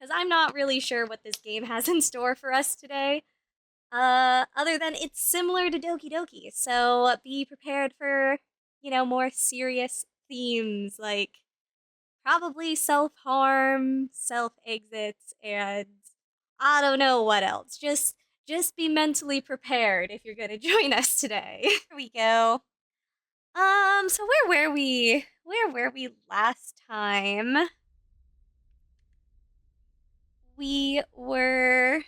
because I'm not really sure what this game has in store for us today. Other than it's similar to Doki Doki, so be prepared for, more serious themes like probably self-harm, self-exits, and I don't know what else. Just be mentally prepared if you're gonna join us today. Here we go. So where were we? Where were we last time? We were.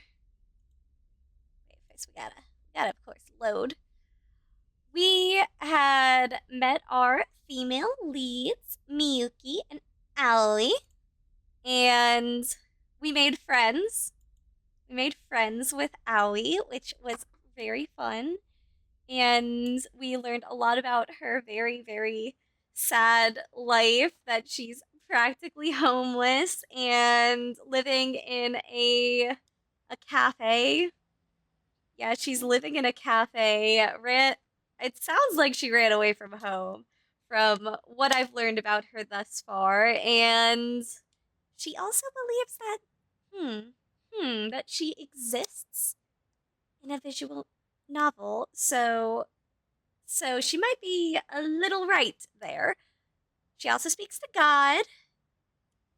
Wait, first we gotta of course load. We had met our female leads, Miyuki and Aoi, and we made friends. We made friends with Aoi, which was very fun. And we learned a lot about her very, very sad life that she's practically homeless and living in a cafe. Yeah, she's living in a cafe. It sounds like she ran away from home from what I've learned about her thus far, and she also believes that that she exists in a visual novel. So she might be a little right there. She also speaks to God.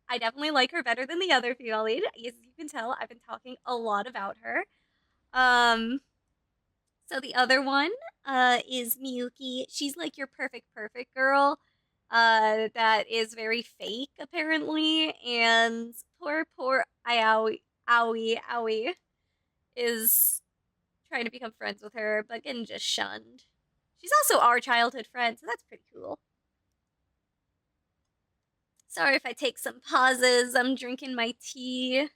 I definitely like her better than the other female lead. As you can tell, I've been talking a lot about her. Um, so the other one is Miyuki. She's like your perfect girl. That is very fake apparently, and poor Aoi is trying to become friends with her, but getting just shunned. She's also our childhood friend, so that's pretty cool. Sorry if I take some pauses. I'm drinking my tea,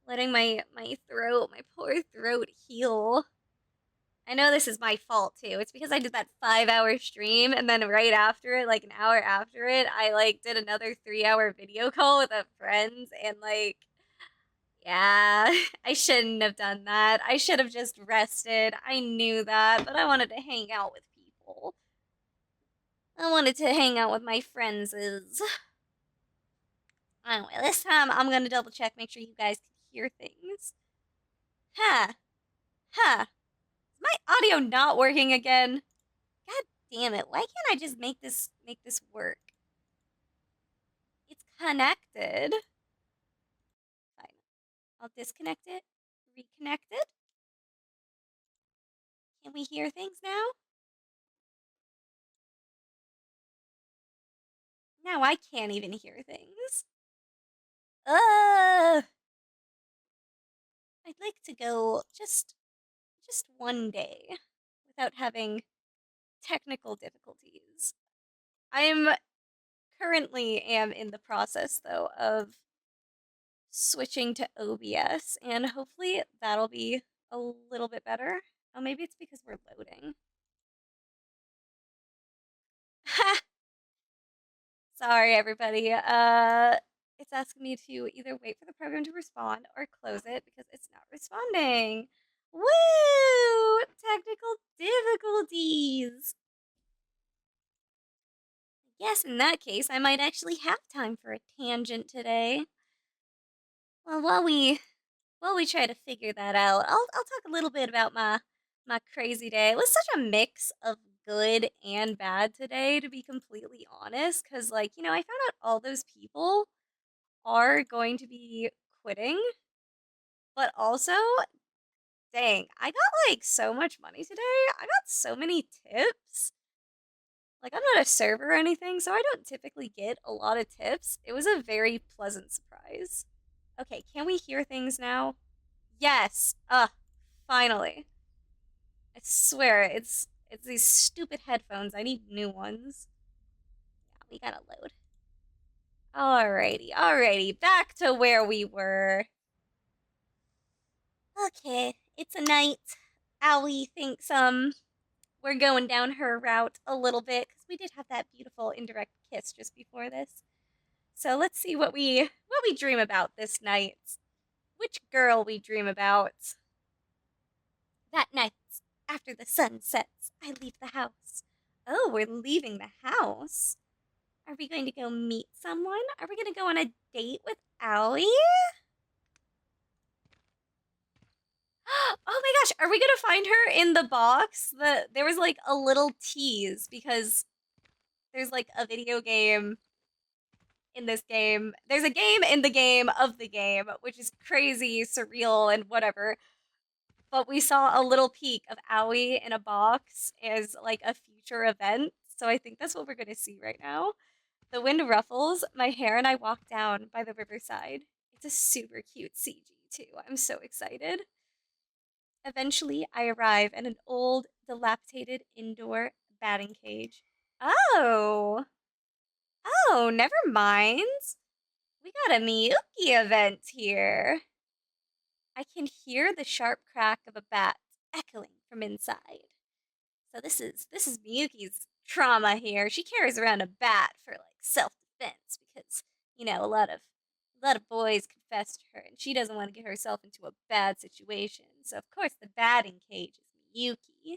letting my poor throat heal. I know this is my fault too. It's because I did that 5 hour stream and then right after it, like an hour after it, I like did another 3 hour video call with a friend and yeah, I shouldn't have done that. I should have just rested. I knew that, but I wanted to hang out with people. I wanted to hang out with my friends. Anyway, this time I'm gonna double check, make sure you guys can hear things. Huh. Huh. Is my audio not working again? God damn it. Why can't I just make this work? It's connected. Fine. I'll disconnect it. Reconnect it. Can we hear things now? Now I can't even hear things. I'd like to go just one day without having technical difficulties. I'm currently am in the process though of switching to OBS and hopefully that'll be a little bit better. Oh, maybe it's because we're loading. Sorry everybody. It's asking me to either wait for the program to respond or close it because it's not responding. Woo! Technical difficulties. Yes, in that case, I might actually have time for a tangent today. Well, while we try to figure that out, I'll talk a little bit about my crazy day. It was such a mix of good and bad today, to be completely honest. Because I found out all those people are going to be quitting, but also, dang, I got so much money today. I got so many tips. Like, I'm not a server or anything, so I don't typically get a lot of tips. It was a very pleasant surprise. Okay, can we hear things now? Yes. Finally. I swear, it's these stupid headphones. I need new ones. Yeah, we gotta load. Alrighty. Back to where we were. Okay, it's a night. Aoi thinks we're going down her route a little bit because we did have that beautiful indirect kiss just before this. So let's see what we dream about this night. Which girl we dream about. That night, after the sun sets, I leave the house. Oh, we're leaving the house. Are we going to go meet someone? Are we going to go on a date with Allie? we gonna find her in the box? There was like a little tease because there's like a video game in this game. There's a game in the game of the game, which is crazy, surreal, and whatever. But we saw a little peek of Aoi in a box as like a future event. So I think that's what we're gonna see right now. The wind ruffles my hair and I walk down by the riverside. It's a super cute CG too. I'm so excited. Eventually, I arrive at an old, dilapidated indoor batting cage. Oh! Oh, never mind. We got a Miyuki event here. I can hear the sharp crack of a bat echoing from inside. So this is Miyuki's trauma here. She carries around a bat for like self-defense because, a lot of boys confess to her and she doesn't want to get herself into a bad situation. So of course the batting cage is Miyuki.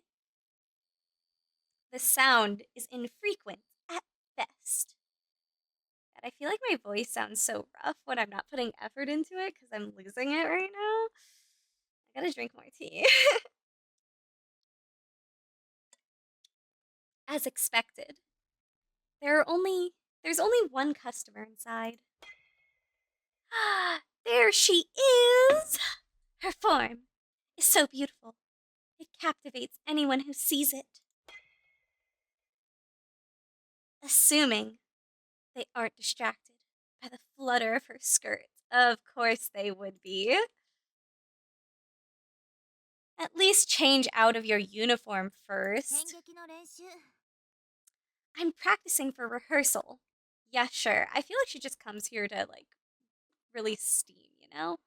The sound is infrequent at best. And I feel like my voice sounds so rough when I'm not putting effort into it because I'm losing it right now. I gotta drink more tea. As expected, there's only one customer inside. There she is! Her form is so beautiful. It captivates anyone who sees it. Assuming they aren't distracted by the flutter of her skirt. Of course they would be. At least change out of your uniform first. I'm practicing for rehearsal. Yeah, sure. I feel like she just comes here to, like, release steam, you know?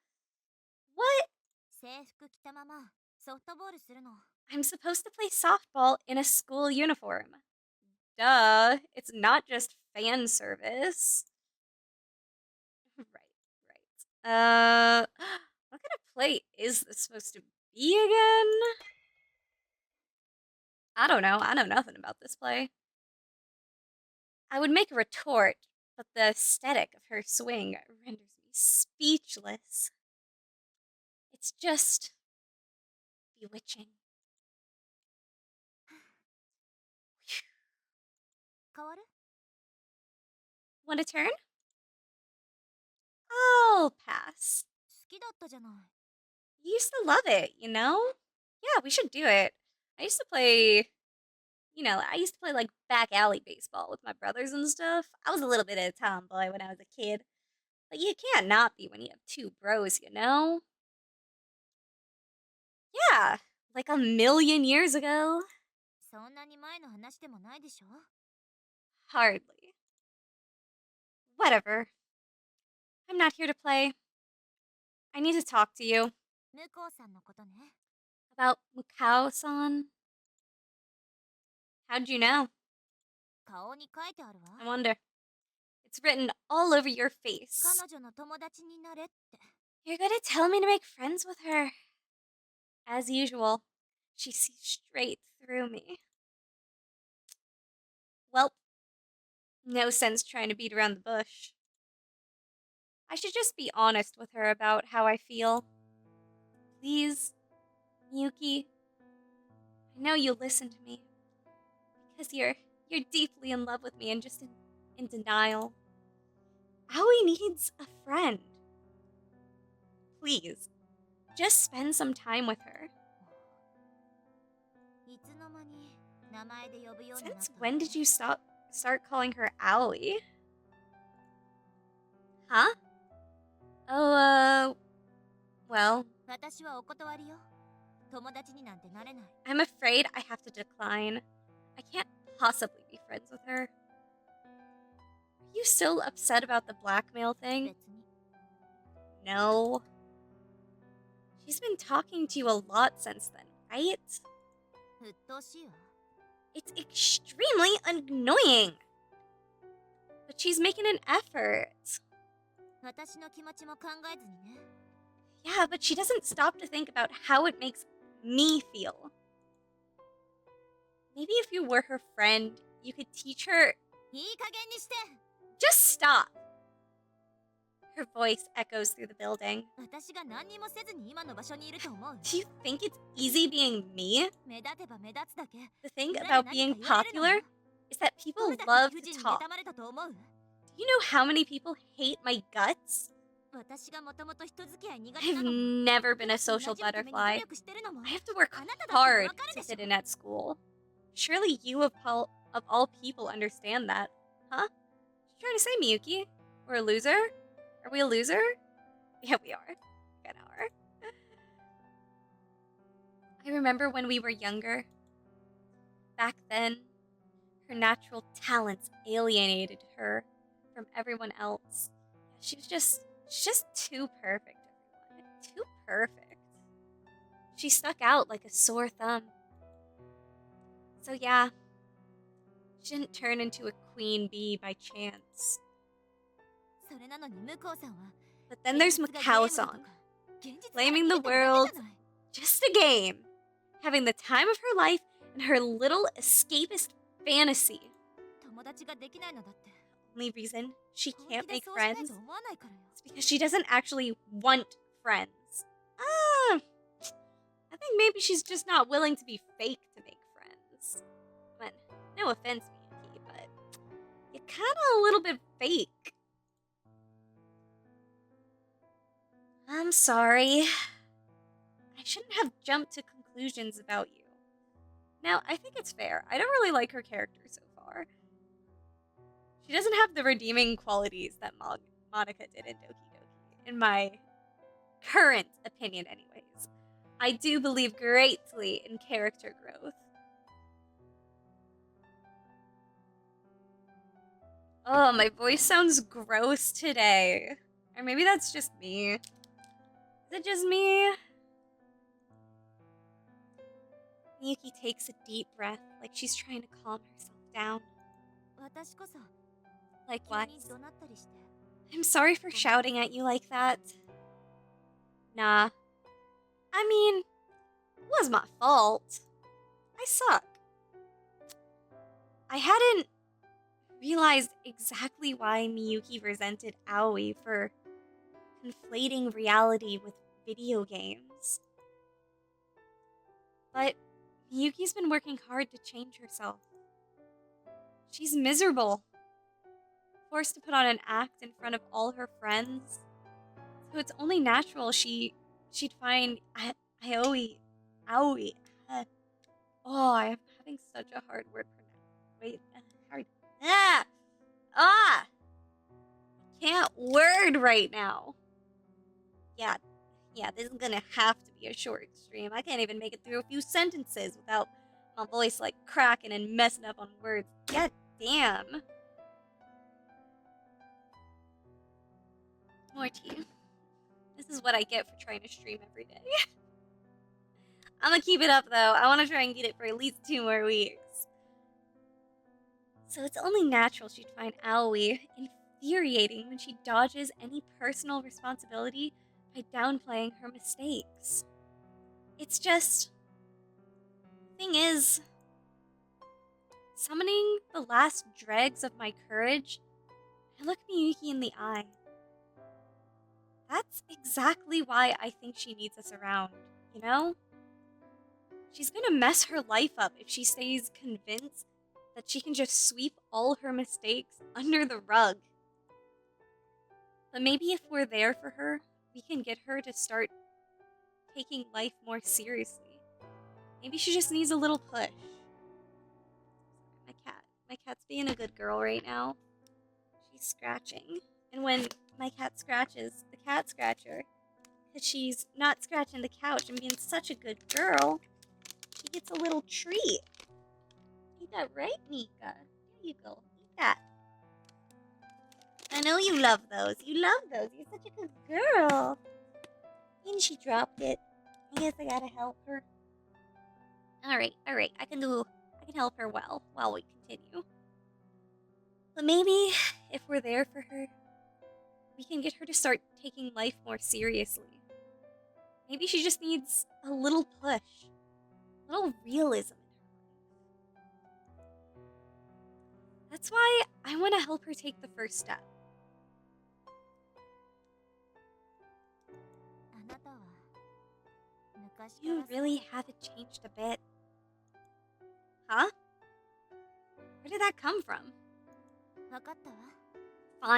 What? I'm supposed to play softball in a school uniform. Duh. It's not just fan service. Right. What kind of play is this supposed to be again? I don't know. I know nothing about this play. I would make a retort, but the aesthetic of her swing renders me speechless. It's just bewitching. Want a turn? I'll pass. You used to love it, you know? Yeah, we should do it. I used to play, like back alley baseball with my brothers and stuff. I was a little bit of a tomboy when I was a kid. But you can't not be when you have two bros, you know? Yeah, like a million years ago. Hardly. Whatever. I'm not here to play. I need to talk to you. About Mukao-san? How'd you know? I wonder. It's written all over your face. You're gonna tell me to make friends with her. As usual, she sees straight through me. Well, no sense trying to beat around the bush. I should just be honest with her about how I feel. Please, Miyuki. I know you'll listen to me. Because you're deeply in love with me and just in denial. Aoi needs a friend. Please, just spend some time with her. Since when did you start calling her Aoi? Huh? Oh, well. I'm afraid I have to decline. I can't possibly be friends with her. Are you still upset about the blackmail thing? No. She's been talking to you a lot since then, right? It's extremely annoying. But she's making an effort. Yeah, but she doesn't stop to think about how it makes me feel. Maybe if you were her friend, you could teach her... Just stop. Her voice echoes through the building. 私が何にもせずに今の場所にいると思う Do you think it's easy being me? 目立てば目立つだけ The thing 裏で about 何 being か言われるの popular よ is that ど people れだけ love 理不 to 尽に talk. 妬まれたと思う Do you know how many people hate my guts? 私がもともと人付き合い苦手 I've なのも never been a 同 social じるために努 butterfly. 力してるのも I have to work あなただって hard わかる to でしょ fit in at school. Surely you of all people understand that, huh? What you trying to say, Miyuki? We're a loser? Are we a loser? Yeah, we are. Kinda are. I remember when we were younger. Back then, her natural talents alienated her from everyone else. She's just too perfect, everyone. Too perfect. She stuck out like a sore thumb. So yeah, she didn't turn into a queen bee by chance. それなのに向こうさんは But then there's 現実がゲームだと Macau-san, か現実から blaming 逃 the げてるだけじゃ world. ない Just a game. Having the time of her life and her little escapist fantasy. 友達ができないのだって Only reason she 本 can't 気で make そうしたい friends と思わないからよ is because she doesn't actually want friends. I think maybe she's just not willing to be fake to make friends. I mean, no offense, Miyuki, but you're kinda a little bit fake. I'm sorry. I shouldn't have jumped to conclusions about you. Now, I think it's fair. I don't really like her character so far. She doesn't have the redeeming qualities that Monica did in Doki Doki, in my current opinion anyways. I do believe greatly in character growth. Oh, my voice sounds gross today. Or maybe that's just me. Is it just me? Miyuki takes a deep breath, like she's trying to calm herself down. 私こそ Likewise. 急に怒鳴ったりして I'm sorry for shouting at you like that. Nah. I mean, it was my fault. I suck. I hadn't realized exactly why Miyuki resented Aoi for conflating reality with video games. But Miyuki's been working hard to change herself. She's miserable. Forced to put on an act in front of all her friends. So it's only natural she'd find Aoi. I'm having such a hard word pronounce. Wait, hard. Can't word right now. Yeah, this is gonna have to be a short stream. I can't even make it through a few sentences without my voice like cracking and messing up on words. God damn. More tea. This is what I get for trying to stream every day. I'm gonna keep it up though. I wanna try and get it for at least 2 more weeks. So it's only natural she'd find Aoi infuriating when she dodges any personal responsibility by downplaying her mistakes. It's just... Thing is, summoning the last dregs of my courage, I look Miyuki in the eye. That's exactly why I think she needs us around, you know? She's gonna mess her life up if she stays convinced that she can just sweep all her mistakes under the rug. But maybe if we're there for her, we can get her to start taking life more seriously. Maybe she just needs a little push. My cat's being a good girl right now. She's scratching. And when my cat scratches the cat scratcher, because she's not scratching the couch and being such a good girl, she gets a little treat. Eat that right, Mika? There you go. Eat that. I know you love those. You love those. You're such a good girl. And she dropped it. I guess I gotta help her. Alright. I can help her while we continue. But maybe, if we're there for her, we can get her to start taking life more seriously. Maybe she just needs a little push. A little realism in her life. That's why I want to help her take the first step. You really haven't changed a bit. Huh? Where did that come from? 分かったわ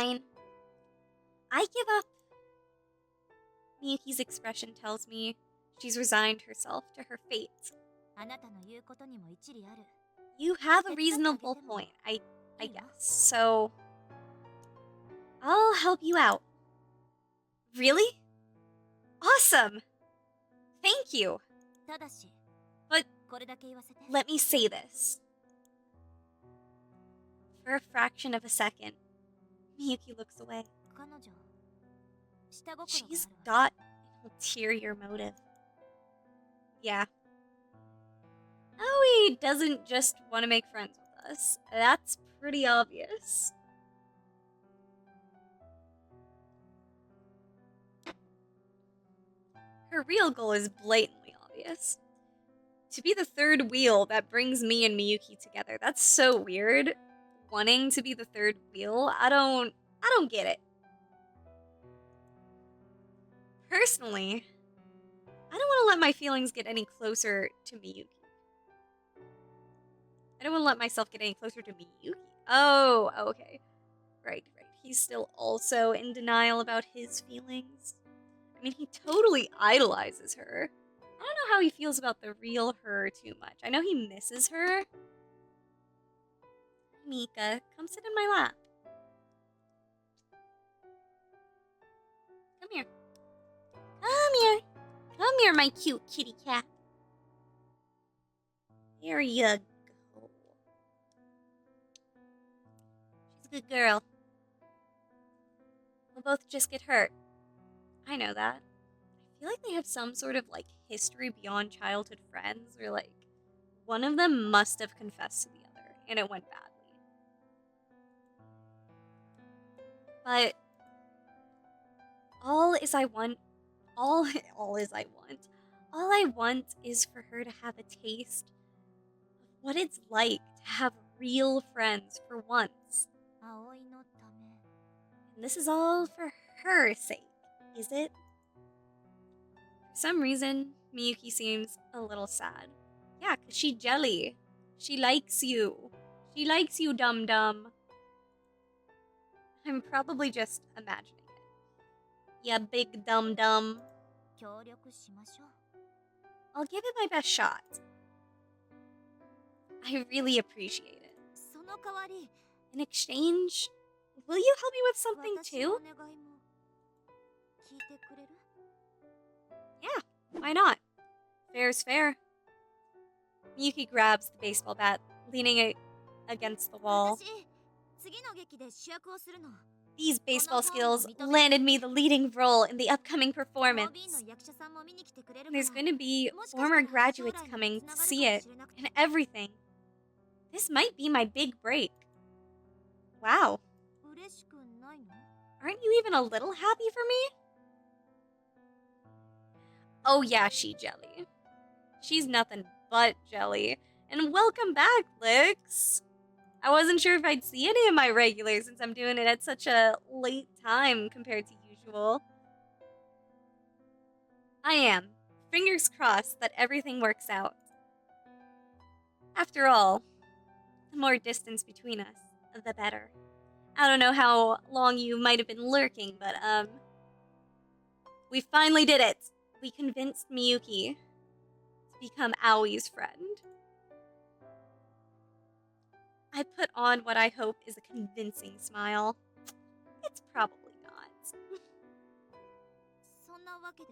Fine. I give up. Miyuki's expression tells me she's resigned herself to her fate. あなたの言うことにも一理ある You have a reasonable point, I guess. So, I'll help you out. Really? Awesome! Thank you! ただし But これだけ言わせて let me say this. For a fraction of a second, Miyuki looks away. 彼女下心が She's あるわ got an ulterior motive. Yeah. Aoi doesn't just want to make friends with us. That's pretty obvious. Her real goal is blatantly obvious. To be the third wheel that brings me and Miyuki together. That's so weird. Wanting to be the third wheel, I don't get it. Personally, I don't want to let my feelings get any closer to Miyuki. I don't want to let myself get any closer to Miyuki. Oh, okay. Right. He's still also in denial about his feelings. I mean, he totally idolizes her. I don't know how he feels about the real her too much. I know he misses her. Mika, come sit in my lap. Come here. Come here, my cute kitty cat. There you go. She's a good girl. We'll both just get hurt. I know that. I feel like they have some sort of, like, history beyond childhood friends, where, like, one of them must have confessed to the other, and it went badly. But all I want is for her to have a taste of what it's like to have real friends for once. 葵のため And this is all for her sake, is it? For some reason, Miyuki seems a little sad. Yeah, 'cause she jelly. She likes you. She likes you, dum-dum. I'm probably just imagining it. Yeah, big dum-dum. 協力しましょう I'll give it my best shot. I really appreciate it. その代わり In exchange, will you help me with something 私の too? お願いも聞いてくれる Yeah, why not? Fair's fair. Miyuki grabs the baseball bat, leaning it against the wall. 私次の劇で主役をするの These baseball skills landed me the leading role in the upcoming performance. OB の役者さんも見に来てくれるか There's も going to be former graduates coming to see it, and everything. This might be my big break. Wow. 嬉しくないの Aren't you even a little happy for me? Oh yeah, she jelly. She's nothing but jelly. And welcome back, Lix. I wasn't sure if I'd see any of my regulars since I'm doing it at such a late time compared to usual. I am. Fingers crossed that everything works out. After all, the more distance between us, the better. I don't know how long you might have been lurking, but, we finally did it! We convinced Miyuki to become Aoi's friend. I put on what I hope is a convincing smile. It's probably not. そんなわけで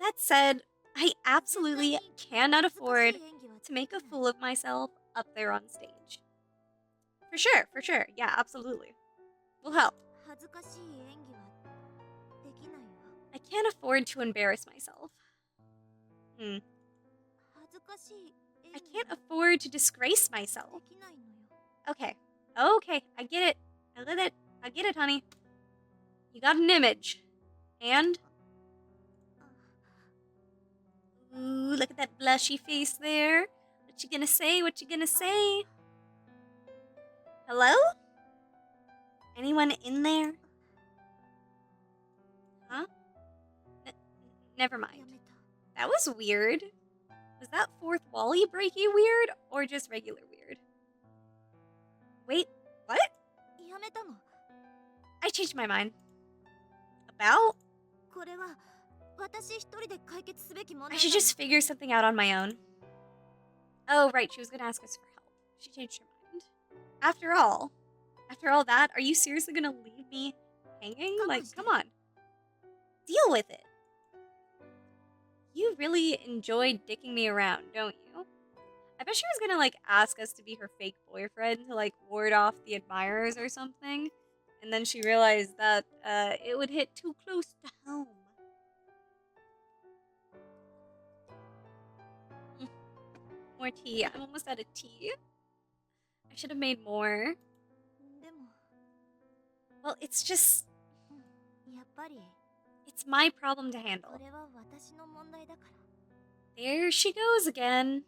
That said, I absolutely cannot afford to make a fool of myself up there on stage. For sure. Yeah, absolutely. We'll help. 恥ずかしい演技はできないわ I can't afford to embarrass myself. 恥ずかしい I 演技 can't afford to disgrace myself. できないのよ Okay, I get it. I get it, honey. You got an image. And? Ooh, look at that blushy face there. What you gonna say? Hello? Anyone in there? Huh? Never や mind. めた That was weird. Was that fourth Wally breaky weird or just regular weird? Wait, what? やめたの。 I changed my mind. About? これは私一人で解決すべき問 I 題 should なの。 just figure something out on my own. Oh, right, she was gonna ask us for help. She changed her mind. After all that, are you seriously gonna leave me hanging? Like, come on. Deal with it. You really enjoy dicking me around, don't you? I bet she was gonna, like, ask us to be her fake boyfriend to, like, ward off the admirers or something. And then she realized that, it would hit too close to home. More tea. I'm almost out of tea. I should have made more. でも Well, it's just... やっぱり It's my problem to handle. これは私の問題だから。 There she goes again.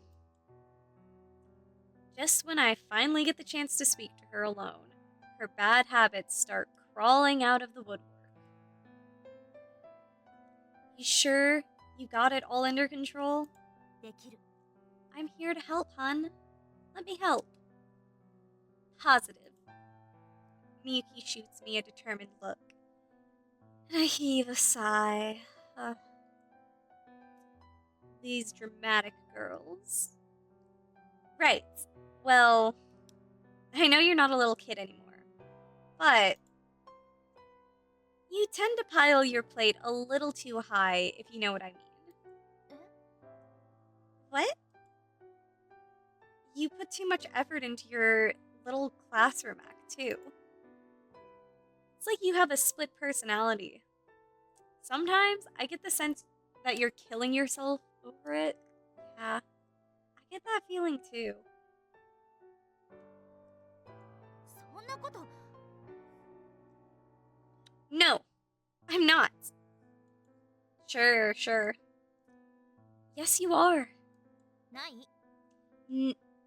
Just when I finally get the chance to speak to her alone, her bad habits start crawling out of the woodwork. You sure you got it all under control? できる。 I'm here to help, hun. Let me help. Positive. Miyuki shoots me a determined look. And I heave a sigh. These dramatic girls. Right. Well, I know you're not a little kid anymore, but you tend to pile your plate a little too high, if you know what I mean. What? You put too much effort into your little classroom act, too. It's like you have a split personality. Sometimes I get the sense that you're killing yourself over it. Yeah, I get that feeling too. そんなこと。 No, I'm not. Sure. Yes, you are. ない。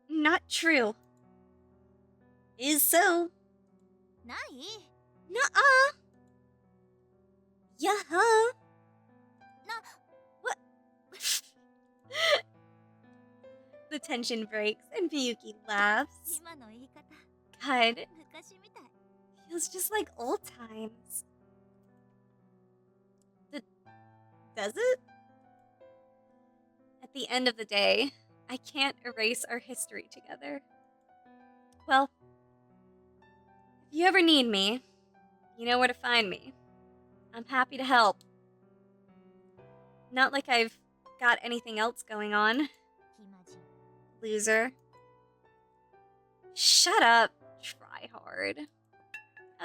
Not true. Is so. ない。 Nuh-uh. Yeah-huh. な。 What? The tension breaks and Miyuki laughs. 今の言い方。 God, 昔みたい。 feels just like old times. Does it? At the end of the day, I can't erase our history together. Well, if you ever need me, you know where to find me. I'm happy to help. Not like I've got anything else going on. 暇人。 Loser. Shut up. Try hard.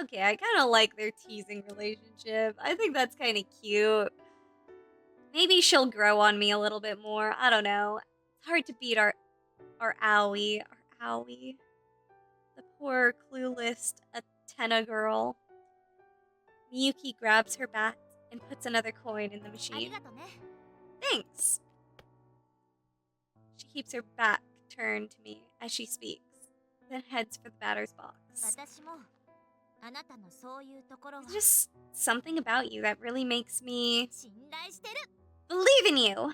Okay, I kind of like their teasing relationship. I think that's kind of cute. Maybe she'll grow on me a little bit more. I don't know. It's hard to beat our owie. Our owie. The poor, clueless Atena girl. Miyuki grabs her bat and puts another coin in the あり machine. がとね。 Thanks. She keeps her back turned to me as she speaks, then heads for the batter's box. 私もあなたのそういうところは There's just something about you that really makes me 信頼してる。 believe in you.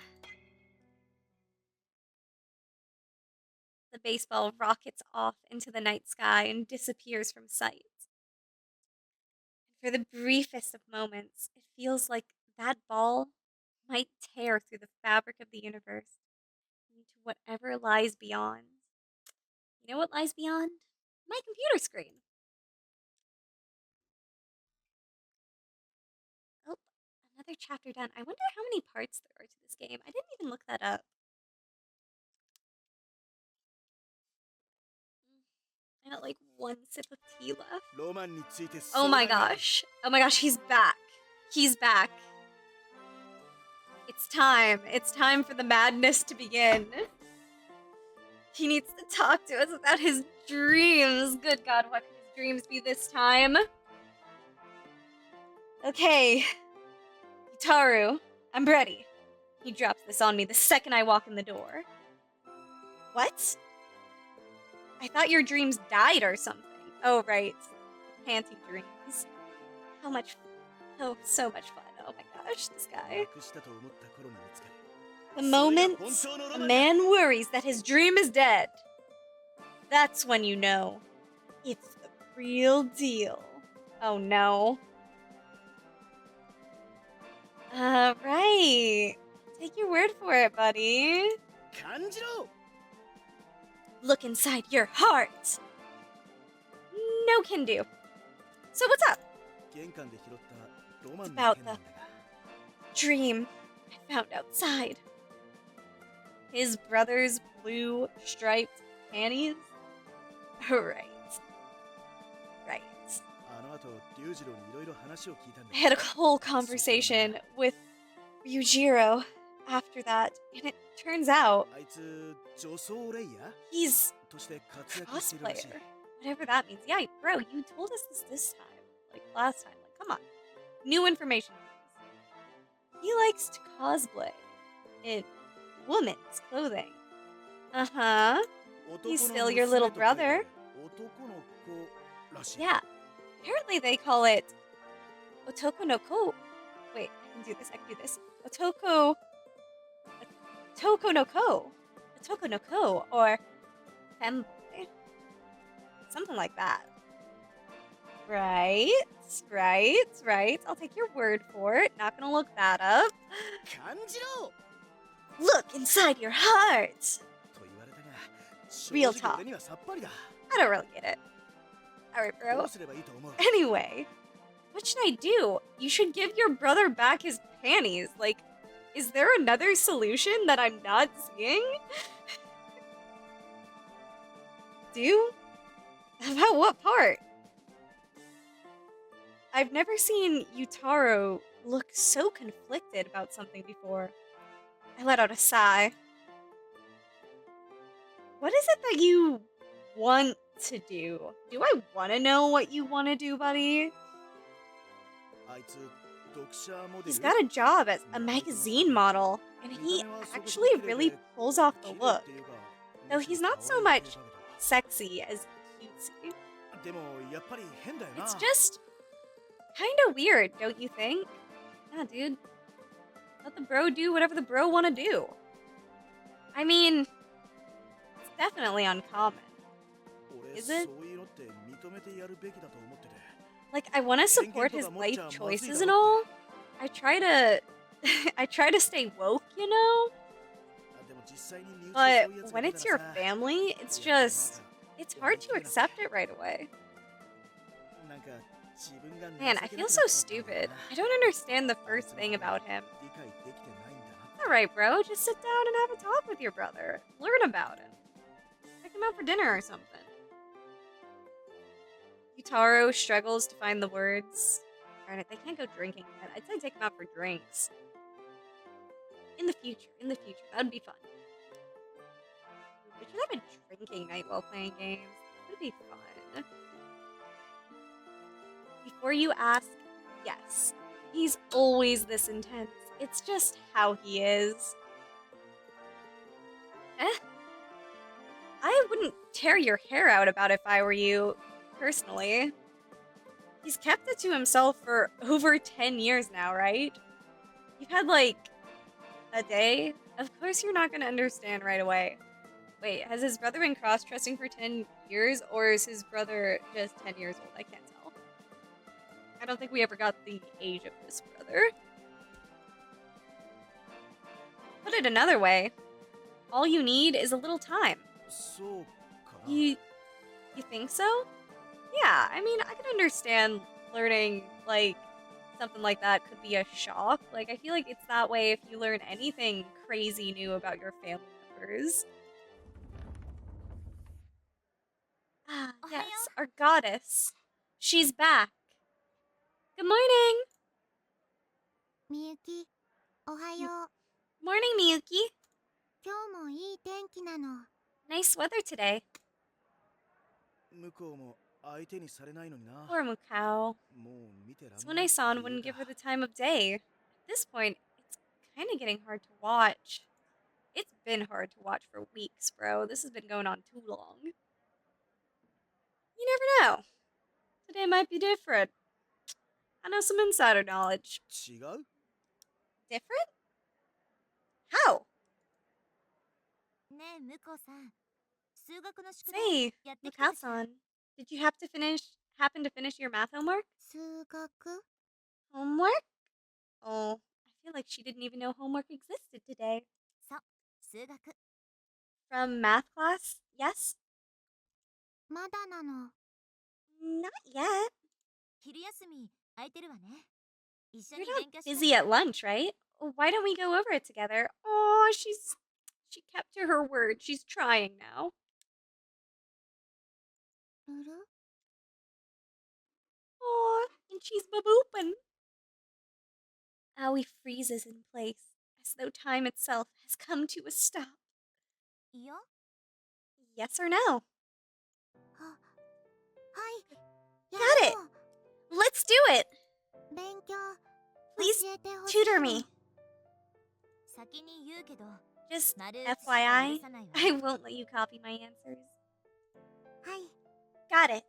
The baseball rockets off into the night sky and disappears from sight. For the briefest of moments, it feels like that ball might tear through the fabric of the universe into whatever lies beyond. You know what lies beyond? My computer screen. Oh, another chapter done. I wonder how many parts there are to this game. I didn't even look that up. I got like one sip of tea left. Oh my gosh. Oh my gosh, he's back. He's back. It's time. It's time for the madness to begin. He needs to talk to us about his dreams. Good God, what can his dreams be this time? Okay. Utaru, I'm ready. He drops this on me the second I walk in the door. What? I thought your dreams died or something. Oh, right. Panty dreams. How much... Oh, so much fun. Oh my gosh, this guy. したと思った頃に見つかる。The moment a man worries that his dream is dead, that's when you know it's the real deal. Oh no. Right. Take your word for it, buddy. 感じろ Look inside your heart. No can do. So what's up? 玄関で拾ったロマ It's ンの about 剣なん the だが dream I found outside. His brother's blue striped panties? Right. Right. あの後龍次郎にいろいろ話を聞いたんだ I had a whole conversation with Ryujiro after that, and it turns out あいつ女装レイヤー he's として活躍しているらしい cosplayer. Whatever that means. Yeah, bro, you told us this time. Like last time. Like, come on. New information. He likes to cosplay in women's clothing. Uh-huh. He's 男 still の your 娘 little と書いて brother. 男の子らしい Yeah. Apparently they call it Otoko no ko. Wait, I can do this. I can do this. Otoko no ko. Otoko no ko. Or femboy. Something like that. Right. Right. I'll take your word for it. Not gonna look that up. 感じろ Look inside your heart. と言われたが正 Real 直 talk. 俺にはさっぱりだ I don't really get it. Alright, ど bro. うすればいいと思う Anyway, what should I do? You should give your brother back his panties. Like, is there another solution that I'm not seeing? Do? About what part? I've never seen Yutaro look so conflicted about something before. I let out a sigh. What is it that you want to do? Do I want to know what you want to do, buddy? あいつ読者モデ He's ル got a job as a magazine model, and he actually really pulls off the 綺麗 look, っていうか though むしろ he's not 可 so 愛い much 系だけど sexy as cutesy. でもやっぱり変だよな It's just kind of weird, don't you think? Yeah, dude. Let the bro do whatever the bro want to do. I mean, it's definitely uncommon. 俺 Is it? そういうのって認めてやるべきだと思ってて Like, I want to support his life choices and all. I try to, I try to stay woke, you know. あでも実際に身内で But そういうやつが when いた it's ら your さ family, it's いやなん just, か it's hard to accept it right away. なんか自分が Man, I 情けな feel く so なっちまったんだ stupid. よな I don't understand the first thing about him. 理解できてないんだな Alright, bro, just sit down and have a talk with your brother. Learn about him. Take him out for dinner or something. Yutaro struggles to find the words. Darn it, they can't go drinking yet. I'd say take him out for drinks. In the future, that would be fun. We should have a drinking night while playing games. That would be fun. Before you ask, yes, he's always this intense. It's just how he is. I wouldn't tear your hair out about it if I were you, personally. He's kept it to himself for over 10 years now, right? You've had, like, a day? Of course you're not gonna understand right away. Wait, has his brother been cross-dressing for 10 years, or is his brother just 10 years old? I can't tell. I don't think we ever got the age of this brother. Put it another way, all you need is a little time. そうかな You think so? Yeah, I mean, I can understand learning, like, something like that could be a shock. Like, I feel like it's that way if you learn anything crazy new about your family members. Ah, yes, our goddess. She's back. Good morning. みゆき、おはよう。 Morning, Miyuki. 今日もいい天気なの。 Nice weather today. 向こうも相手にされないのにな Poor Mukao. もう見てらんない Sune-san wouldn't give her the time of day. At this point, it's kind of getting hard to watch. It's been hard to watch for weeks, bro. This has been going on too long. You never know. Today might be different. I know some insider knowledge. 違う Different? How? え向こうさん、数学の宿題 Say, やってきた時 Mukao-san, did you happen to finish your math homework? 数学 Homework? Oh, I feel like she didn't even know homework existed today. そう、数学 From math class? Yes? まだなの。 Not yet. 昼休み空いてるわね。一緒 You're に not 勉強した busy at lunch, right? Why don't we go over it together? Oh, she kept to her word. She's trying now. るる Oh, and she's babooping. Aoi freezes in place, as though time itself has come to a stop. いや、は、Yes or no? はい、や Got ろ it! う。 Let's do it! 勉強 Please 教えてほしい tutor の me. 先に言うけど、 Just 丸写しは FYI, 許さないわ。 I won't let you copy my answers. はい、 Got it.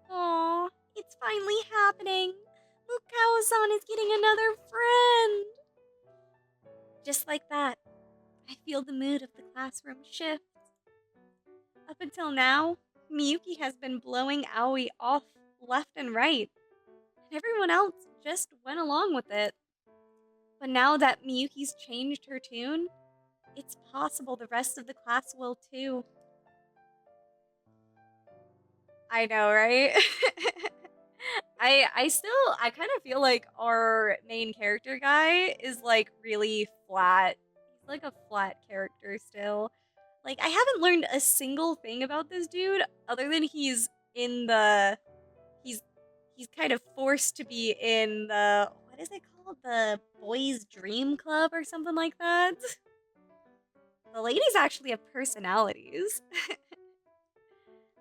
Aw, it's finally happening. Mukao-san is getting another friend. Just like that, I feel the mood of the classroom shift. Up until now, Miyuki has been blowing Aoi off left and right, and everyone else just went along with it. But now that Miyuki's changed her tune, it's possible the rest of the class will too. I know, right? I kind of feel like our main character guy is like really flat. He's like a flat character still. Like I haven't learned a single thing about this dude other than he's in the he's kind of forced to be in the what is it called? The Boys Dream Club or something like that. The ladies actually have personalities.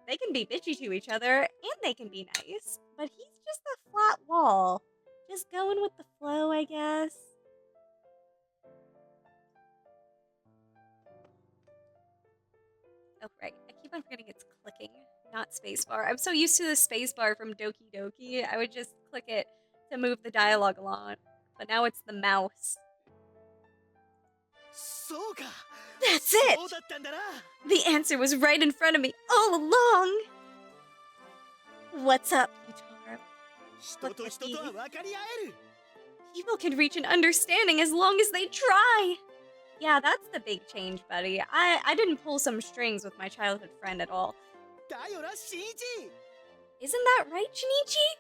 They can be bitchy to each other, and they can be nice. But he's just a flat wall. Just going with the flow, I guess. Oh, right. I keep on forgetting it's clicking, not spacebar. I'm so used to the spacebar from Doki Doki. I would just click it to move the dialogue along. But now it's the mouse. そうか That's そ it! うだったんだな The answer was right in front of me all along! What's up, Utara? 人と人とは分かり合える People can reach an understanding as long as they try! Yeah, that's the big change, buddy. I didn't pull some strings with my childhood friend at all. だよな新一 Isn't that right, Shinichi?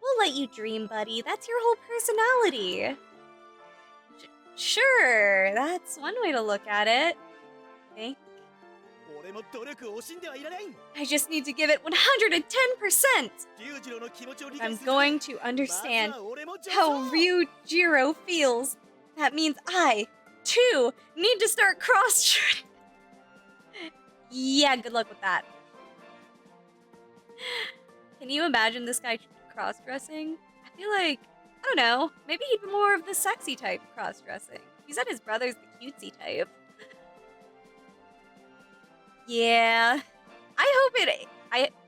We'll let you dream, buddy. That's your whole personality. Sure, that's one way to look at it. Okay. 俺も努力を惜しんではいらない I just need to give it 110%! 龍次郎の気持ちを理 I'm 解する going to ま understand ずは俺も上 how 手 Ryujiro feels. That means I, too, need to start cross-training. Yeah, good luck with that. Can you imagine this guy cross-dressing? I feel like, I don't know, maybe he'd be more of the sexy type cross-dressing. He said his brother's the cutesy type. Yeah, I hope it,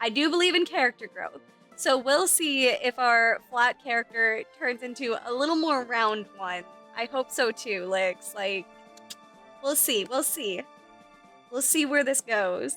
I do believe in character growth. So we'll see if our flat character turns into a little more round one. I hope so too, Lix. Like, we'll see. We'll see. We'll see where this goes.